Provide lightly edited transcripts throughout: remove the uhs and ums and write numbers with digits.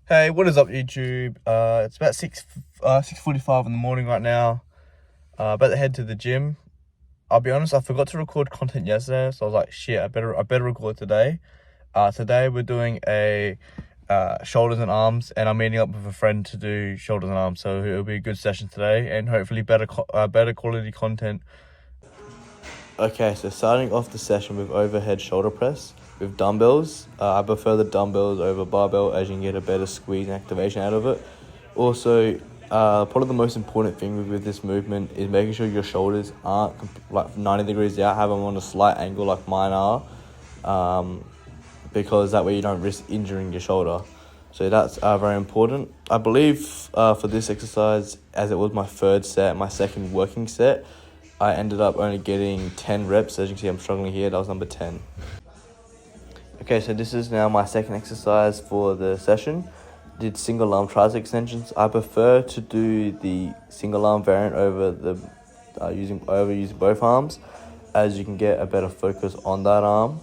Hey, what is up, YouTube? It's about 6:45 in the morning right now. About to head to the gym. I'll be honest, I forgot to record content yesterday, so I was like, shit, I better record today. Today we're doing a shoulders and arms, and I'm meeting up with a friend to do shoulders and arms. So it'll be a good session today, and hopefully better quality content. Okay, so starting off the session with overhead shoulder press with dumbbells. I prefer the dumbbells over barbell, as you can get a better squeeze and activation out of it. Also, probably the most important thing with this movement is making sure your shoulders aren't like 90 degrees out, have them on a slight angle like mine are, because that way you don't risk injuring your shoulder. So that's very important. I believe for this exercise, as it was my third set, my second working set, I ended up only getting 10 reps. As you can see, I'm struggling here. That was number 10. Okay, so this is now my second exercise for the session. Did single arm tricep extensions. I prefer to do the single arm variant over the using both arms, as you can get a better focus on that arm.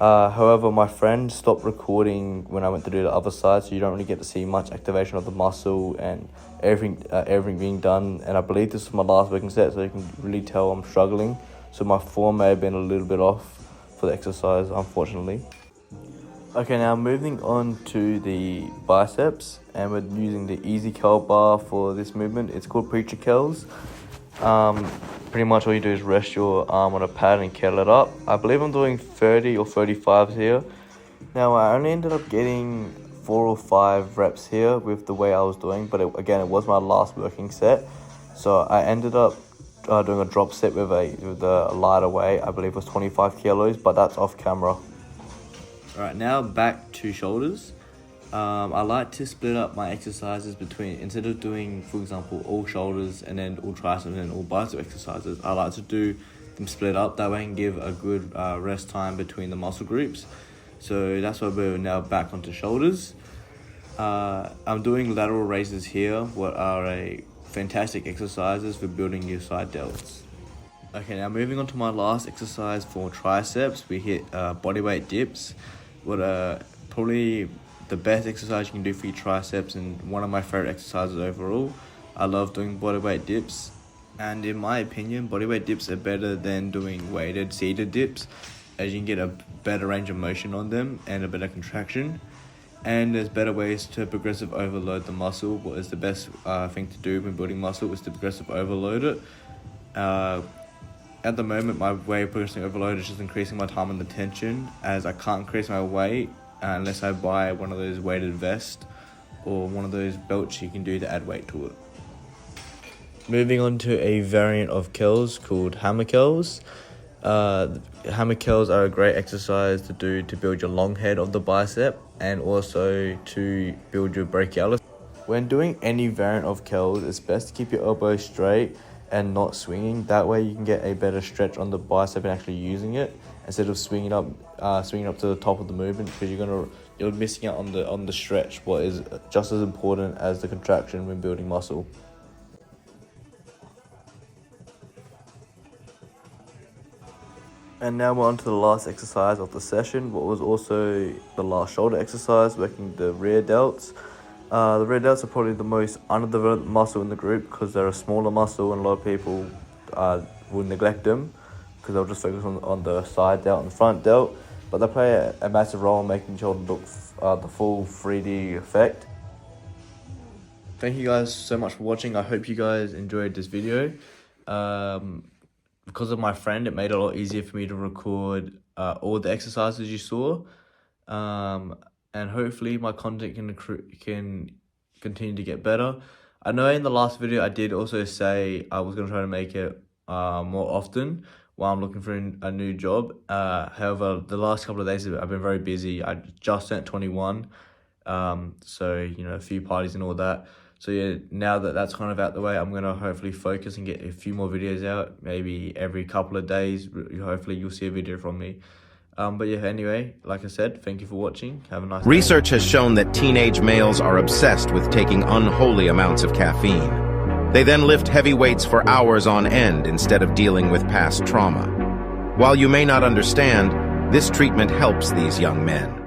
However, my friend stopped recording when I went to do the other side, so you don't really get to see much activation of the muscle and everything being done. And I believe this is my last working set, so you can really tell I'm struggling. So my form may have been a little bit off for the exercise, unfortunately. Okay, now moving on to the biceps, and we're using the easy curl bar for this movement. It's called preacher curls. Pretty much all you do is rest your arm on a pad and curl it up. I believe I'm doing 30 or 35s here. Now I only ended up getting 4 or 5 reps here with the way I was doing, but again, it was my last working set. So I ended up doing a drop set with a lighter weight. I believe it was 25 kilos, but that's off camera. Alright, now back to shoulders. I like to split up my exercises between, instead of doing, for example, all shoulders and then all triceps and then all bicep exercises, I like to do them split up. That way I can give a good rest time between the muscle groups. So that's why we're now back onto shoulders. I'm doing lateral raises here, what are a fantastic exercises for building your side delts. Okay, now moving on to my last exercise for triceps, we hit bodyweight dips. What probably the best exercise you can do for your triceps, and one of my favorite exercises overall. I love doing bodyweight dips, and in my opinion, bodyweight dips are better than doing weighted seated dips, as you can get a better range of motion on them and a better contraction. And there's better ways to progressive overload the muscle. What is the best thing to do when building muscle is to progressive overload it. At the moment, my way of progressing overload is just increasing my time and the tension, as I can't increase my weight unless I buy one of those weighted vests or one of those belts you can do to add weight to it. Moving on to a variant of curls called hammer curls. Hammer curls are a great exercise to do to build your long head of the bicep and also to build your brachialis. When doing any variant of curls, it's best to keep your elbows straight and not swinging. That way you can get a better stretch on the bicep and actually using it, instead of swinging up to the top of the movement, because you're missing out on the stretch, what is just as important as the contraction when building muscle. And now we're on to the last exercise of the session, what was also the last shoulder exercise, working the rear delts. The rear delts are probably the most underdeveloped muscle in the group, because they're a smaller muscle and a lot of people will neglect them because they'll just focus on the side delt and the front delt. But they play a massive role in making shoulder look the full 3D effect. Thank you guys so much for watching. I hope you guys enjoyed this video. Because of my friend, it made it a lot easier for me to record all the exercises you saw. And hopefully my content can continue to get better. I know in the last video I did also say I was going to try to make it more often while I'm looking for a new job. However, the last couple of days I've been very busy. I just turned 21, so a few parties and all that. So yeah, now that that's kind of out the way, I'm going to hopefully focus and get a few more videos out, maybe every couple of days. Hopefully you'll see a video from me. But yeah, anyway, like I said, thank you for watching. Have a nice day. Research has shown that teenage males are obsessed with taking unholy amounts of caffeine. They then lift heavy weights for hours on end instead of dealing with past trauma. While you may not understand, this treatment helps these young men.